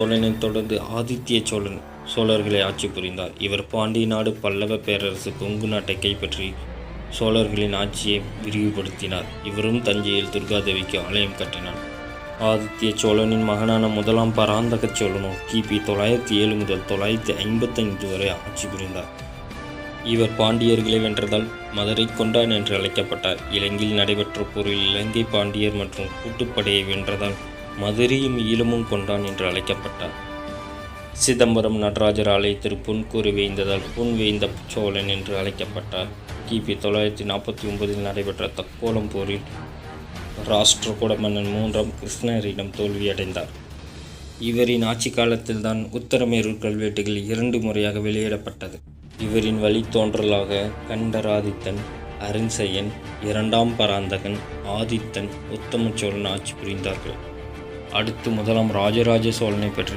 சோழனைத் தொடர்ந்து ஆதித்ய சோழன் சோழர்களை ஆட்சி புரிந்தார். இவர் பாண்டிய நாடு, பல்லவ பேரரசு, கொங்கு நாட்டை கைப்பற்றி சோழர்களின் ஆட்சியை விரிவுபடுத்தினார். இவரும் தஞ்சையில் துர்காதேவிக்கு ஆலயம் கட்டினார். ஆதித்ய சோழனின் மகனான முதலாம் பராந்தக சோழனோ கிபி 907 முதல் 955 வரை ஆட்சி புரிந்தார். இவர் பாண்டியர்களை வென்றதால் மதுரை கொண்டான் என்று அழைக்கப்பட்டார். இலங்கையில் நடைபெற்ற போரில் இலங்கை பாண்டியர் மற்றும் கூட்டுப்படையை வென்றதால் மதுரையும் ஈழமும் கொண்டான் என்று அழைக்கப்பட்டார். சிதம்பரம் நடராஜர் ஆலயத்தில் பொன்கூறு வேய்ந்ததால் பொன் வேய்ந்த சோழன் என்று அழைக்கப்பட்டார். கிபி 949 நடைபெற்ற தக்கோலம் போரில் ராஷ்டிரகூட மன்னன் 3ஆம் கிருஷ்ணரிடம் தோல்வியடைந்தார். இவரின் ஆட்சி காலத்தில்தான் உத்தரமேரூர் கல்வெட்டுகள் 2 முறையாக வெளியிடப்பட்டது. இவரின் வழித்தோன்றலாக கண்டராதித்தன், அரிஞ்சயன், 2ஆம் பராந்தகன், ஆதித்தன், உத்தம சோழன் ஆட்சி புரிந்தார்கள். அடுத்து முதலாம் ராஜராஜ சோழனை பற்றி